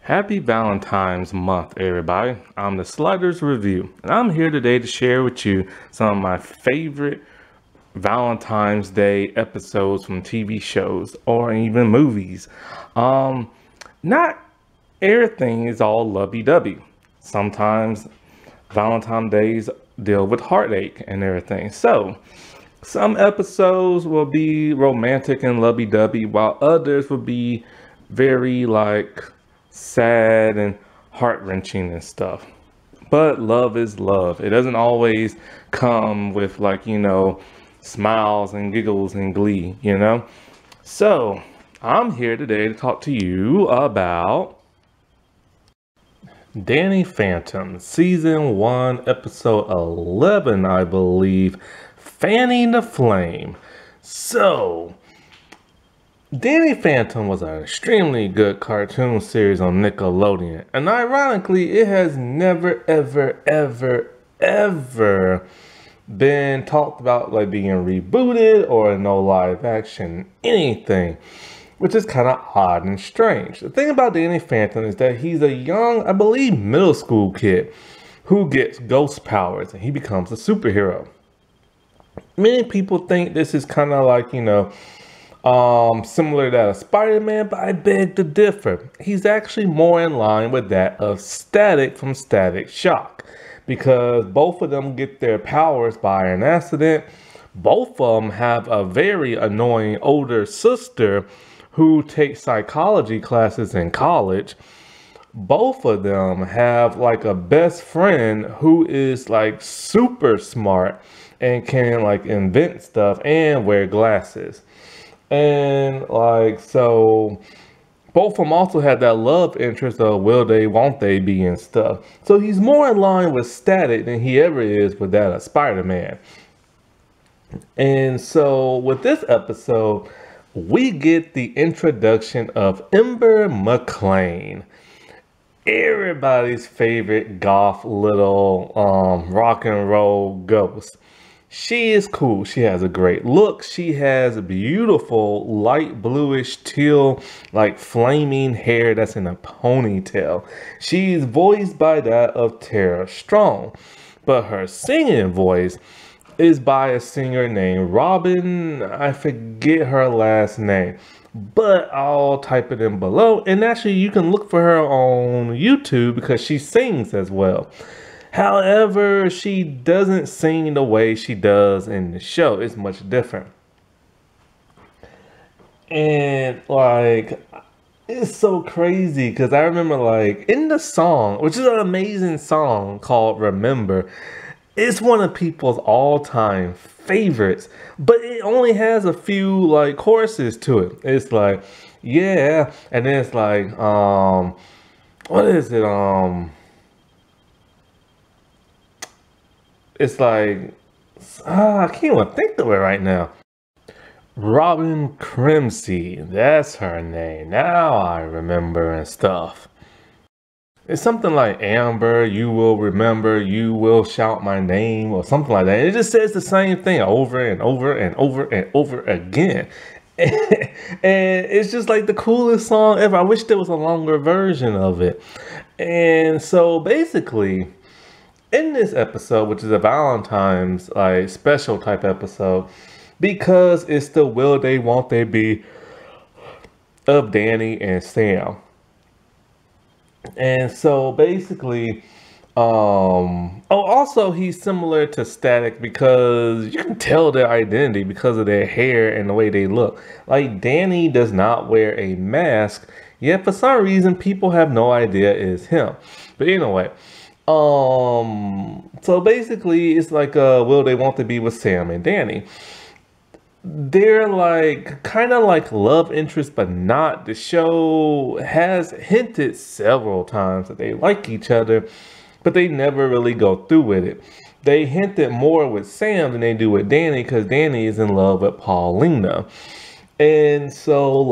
Happy Valentine's month, everybody. I'm the Sliders Review, and I'm here today to share with you some of my favorite Valentine's Day episodes from TV shows or even movies. Not everything is all lovey-dovey. Sometimes Valentine's Days deal with heartache and everything. So, some episodes will be romantic and lovey-dovey, while others will be very sad and heart-wrenching and stuff. But love is love. It doesn't always come with smiles and giggles and glee. So I'm here today to talk to you about Danny Phantom, season 1, episode 11, I believe, Fanning the Flame. So Danny Phantom was an extremely good cartoon series on Nickelodeon, and ironically, it has never, ever been talked about being rebooted or no live action, anything, which is kind of odd and strange. The thing about Danny Phantom is that he's a young, I believe, middle school kid who gets ghost powers, and he becomes a superhero. Many people think this is kind of similar to that of Spider-Man, but I beg to differ. He's actually more in line with that of Static from Static Shock, because both of them get their powers by an accident. Both of them have a very annoying older sister who takes psychology classes in college. Both of them have a best friend who is super smart and can invent stuff and wear glasses. And so both of them also had that love interest of will they, won't they be and stuff. So he's more in line with Static than he ever is with that of Spider-Man. And so with this episode, we get the introduction of Ember McLean, everybody's favorite goth little rock and roll ghost. She is cool. She has a great look. She has beautiful light bluish teal, flaming hair that's in a ponytail. She's voiced by that of Tara Strong, but her singing voice is by a singer named Robin. I forget her last name, but I'll type it in below. And actually, you can look for her on YouTube because she sings as well. However, she doesn't sing the way she does in the show. It's much different. And it's so crazy because I remember in the song, which is an amazing song called Remember, it's one of people's all-time favorites, but it only has a few choruses to it. It's yeah, and then it's what is it? It's I can't even think of it right now. Robin Crimsey, that's her name. Now I remember and stuff. It's something like Amber, you will remember, you will shout my name, or something like that. It just says the same thing over and over and over and over again. And it's just the coolest song ever. I wish there was a longer version of it. And so basically, in this episode, which is a Valentine's special type episode, because it's the will they, won't they be of Danny and Sam. And so basically, also he's similar to Static because you can tell their identity because of their hair and the way they look. Danny does not wear a mask, yet for some reason people have no idea it's him. But anyway, so basically it's will they, won't they be with Sam and Danny. They're kind of love interest, but not. The show has hinted several times that they like each other, but they never really go through with it. They hinted more with Sam than they do with Danny because Danny is in love with Paulina. And so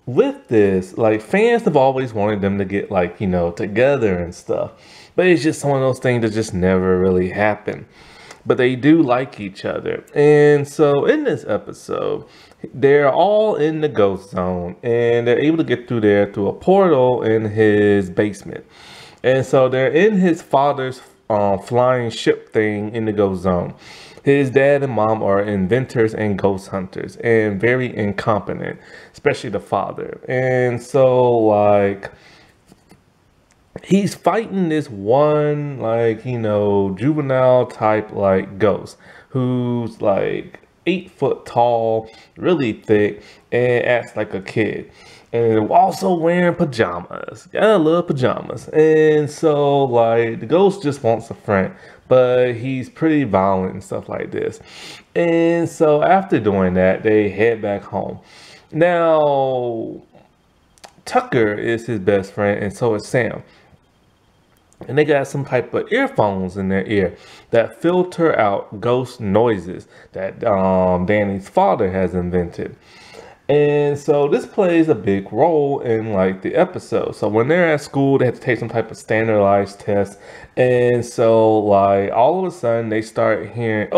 with this, fans have always wanted them to get together and stuff, but it's just one of those things that just never really happened. but they do like each other. And so in this episode, they're all in the ghost zone, and they're able to get through there through a portal in his basement. And so they're in his father's flying ship thing in the ghost zone. His dad and mom are inventors and ghost hunters and very incompetent, especially the father. And so, like, he's fighting this one, like, juvenile type, like, ghost who's like 8 foot tall, really thick, and acts like a kid. And also wearing pajamas. I love pajamas. And so, like, the ghost just wants a friend, but he's pretty violent and stuff like this. And so, after doing that, they head back home. Now, Tucker is his best friend, and so is Sam. And they got some type of earphones in their ear that filter out ghost noises that Danny's father has invented. And so this plays a big role in like the episode. So when they're at school, they have to take some type of standardized test. And so like all of a sudden they start hearing,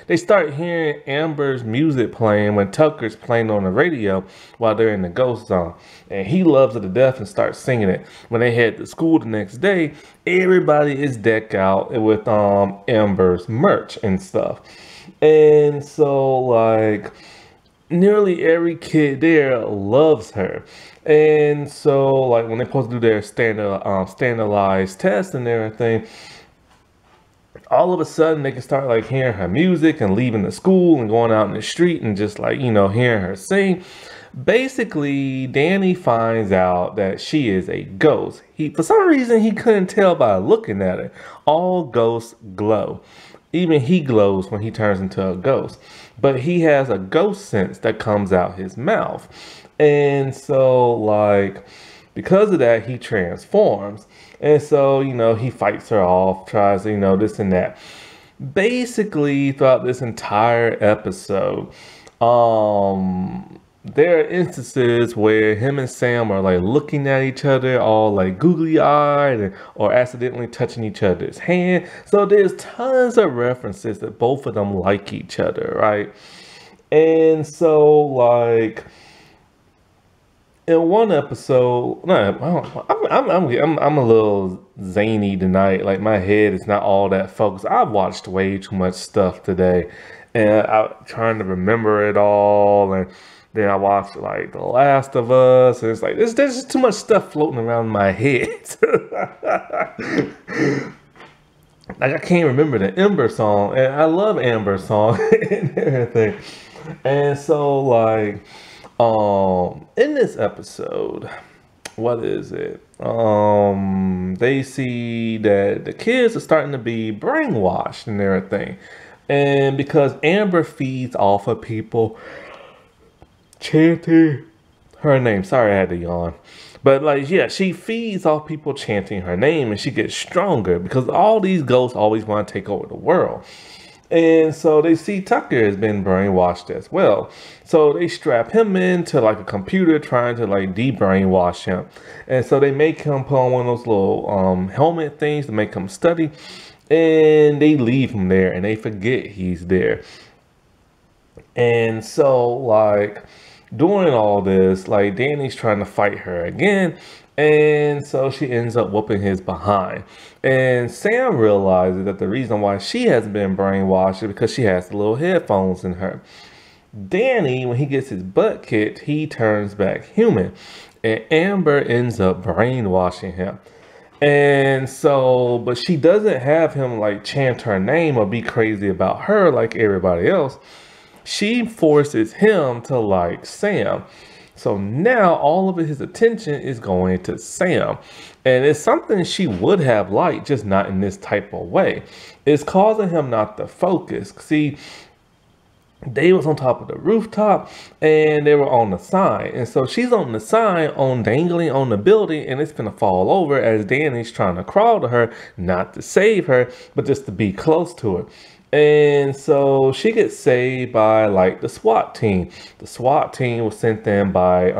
they start hearing Amber's music playing when Tucker's playing on the radio while they're in the ghost zone. And he loves it to death and starts singing it. When they head to school the next day, everybody is decked out with Amber's merch and stuff. And so like nearly every kid there loves her. And so like when they're supposed to do their standardized tests and everything, all of a sudden they can start like hearing her music and leaving the school and going out in the street and just like, hearing her sing. Basically, Danny finds out that she is a ghost. For some reason, he couldn't tell by looking at her. All ghosts glow. Even he glows when he turns into a ghost. But he has a ghost sense that comes out his mouth. And so, like, because of that, he transforms. And so, he fights her off, tries, this and that. Basically, throughout this entire episode, there are instances where him and Sam are like looking at each other all like googly eyed or accidentally touching each other's hand. So there's tons of references that both of them like each other, right? And so like in one episode, I'm a little zany tonight. Like my head is not all that focused. I've watched way too much stuff today, and I'm trying to remember it all. And then I watched like The Last of Us, and it's like there's just too much stuff floating around my head. Like I can't remember the Ember song, and I love Amber song and everything. And so like in this episode, what is it? They see that the kids are starting to be brainwashed and everything. And because Amber feeds off of people chanting her name. Sorry, I had to yawn. But like, yeah, she feeds off people chanting her name, and she gets stronger because all these ghosts always want to take over the world. And so they see Tucker has been brainwashed as well. So they strap him into like a computer trying to like de-brainwash him. And so they make him put on one of those little helmet things to make him study. And they leave him there and they forget he's there. And so like during all this, like Danny's trying to fight her again. And so she ends up whooping his behind. And Sam realizes that the reason why she hasn't been brainwashed is because she has the little headphones in her. Danny, when he gets his butt kicked, he turns back human. And Amber ends up brainwashing him. And so, but she doesn't have him like chant her name or be crazy about her like everybody else. She forces him to like Sam. So now all of his attention is going to Sam. And it's something she would have liked, just not in this type of way. It's causing him not to focus. See, they was on top of the rooftop and they were on the sign. And so she's on the sign dangling on the building, and it's gonna fall over as Danny's trying to crawl to her, not to save her, but just to be close to her. And so she gets saved by like the SWAT team. The SWAT team was sent in by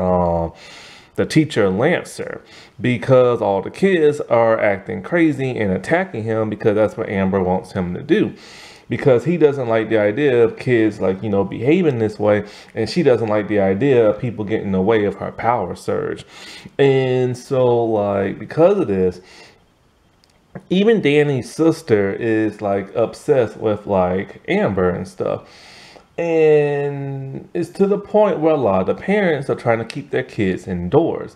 the teacher Lancer, because all the kids are acting crazy and attacking him because that's what Amber wants him to do. because he doesn't like the idea of kids like, you know, behaving this way, and she doesn't like the idea of people getting in the way of her power surge. And so like because of this, even Danny's sister is like obsessed with like Amber and stuff. And it's to the point where a lot of the parents are trying to keep their kids indoors,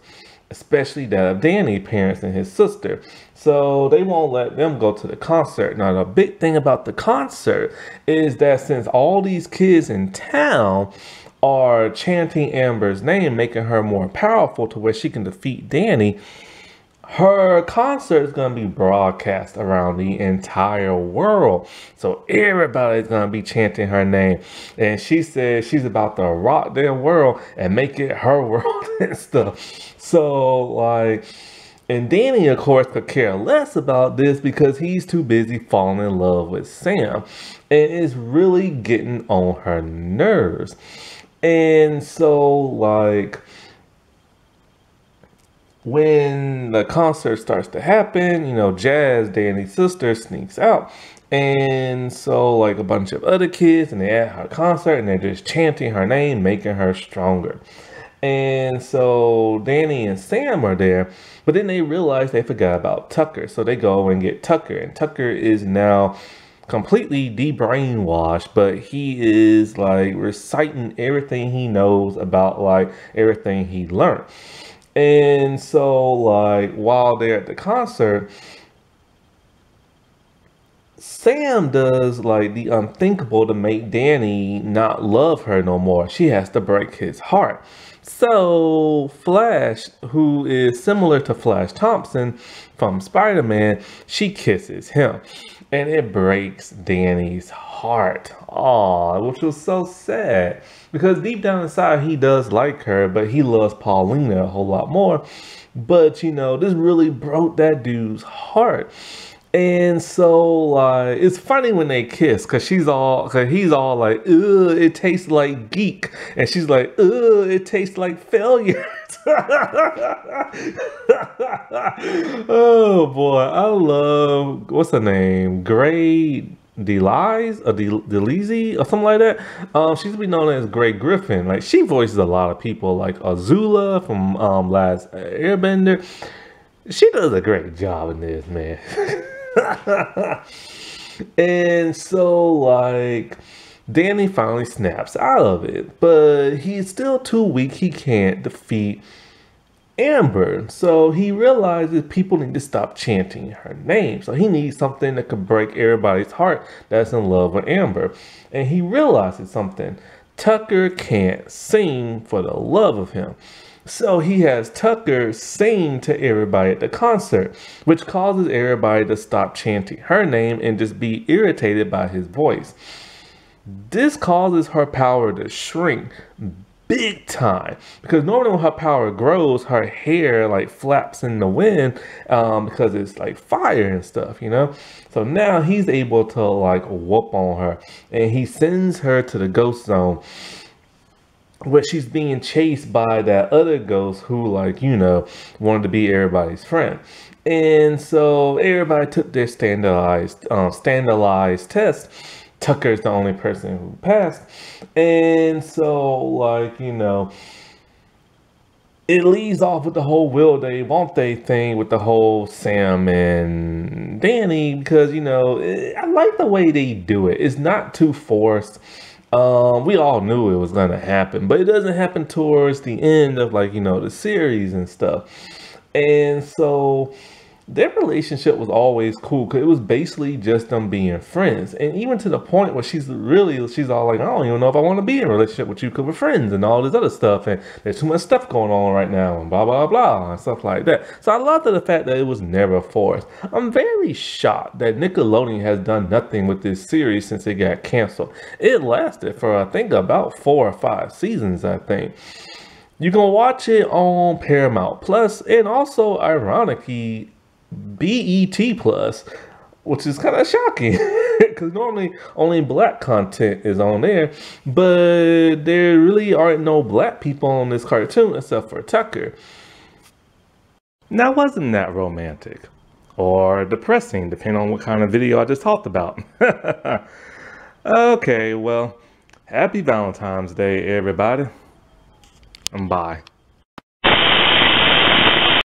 especially that of Danny parents and his sister. So they won't let them go to the concert. Now, the big thing about the concert is that since all these kids in town are chanting Amber's name, making her more powerful to where she can defeat Danny, her concert is going to be broadcast around the entire world. So everybody's going to be chanting her name. And she says she's about to rock their world and make it her world and stuff. So like, and Danny, of course, could care less about this because he's too busy falling in love with Sam. And it's really getting on her nerves. And so like, when the concert starts to happen, you know, Jazz, Danny's sister, sneaks out. And so like a bunch of other kids, and they're at her concert and they're just chanting her name, making her stronger. And so Danny and Sam are there, but then they realize they forgot about Tucker. So they go and get Tucker, and Tucker is now completely de-brainwashed, but he is like reciting everything he knows about like everything he learned. And so like while they're at the concert, Sam does like the unthinkable to make Danny not love her no more. She has to break his heart. So Flash, who is similar to Flash Thompson from Spider-Man, she kisses him. And it breaks Danny's heart. Aw, which was so sad. Because deep down inside, he does like her, but he loves Paulina a whole lot more. But, you know, this really broke that dude's heart. And so, like, it's funny when they kiss, cause he's all like, ugh, it tastes like geek. And she's like, ugh, it tastes like failure. Oh boy, I love, what's her name? Gray Delise or Delise or something like that. She's been known as Gray Griffin. Like, she voices a lot of people, like Azula from Last Airbender. She does a great job in this, man. And so like Danny finally snaps out of it, but he's still too weak. He can't defeat Amber. So he realizes people need to stop chanting her name. So he needs something that could break everybody's heart that's in love with Amber. And he realizes something. Tucker can't sing for the love of him. So he has Tucker sing to everybody at the concert, which causes everybody to stop chanting her name and just be irritated by his voice. This causes her power to shrink big time, because normally when her power grows, her hair like flaps in the wind because it's like fire and stuff, you know. So now he's able to like whoop on her, and he sends her to the ghost zone, where she's being chased by that other ghost who, like, you know, wanted to be everybody's friend. And so everybody took their standardized test. Tucker's the only person who passed. And so, like, you know, it leads off with the whole will they, won't they thing with the whole Sam and Danny, because, you know, I like the way they do it. It's not too forced. We all knew it was going to happen, but it doesn't happen towards the end of, like, you know, the series and stuff. And so their relationship was always cool, because it was basically just them being friends. And even to the point where she's all like, I don't even know if I want to be in a relationship with you because we're friends and all this other stuff. And there's too much stuff going on right now and blah, blah, blah, and stuff like that. So I love the fact that it was never forced. I'm very shocked that Nickelodeon has done nothing with this series since it got canceled. It lasted for, I think, about 4 or 5 seasons, I think. You can watch it on Paramount Plus, and also, ironically, BET Plus, which is kind of shocking because normally only black content is on there, but there really aren't no black people on this cartoon except for Tucker. Now, wasn't that romantic or depressing, depending on what kind of video I just talked about? Okay, well, happy Valentine's Day, everybody. And bye.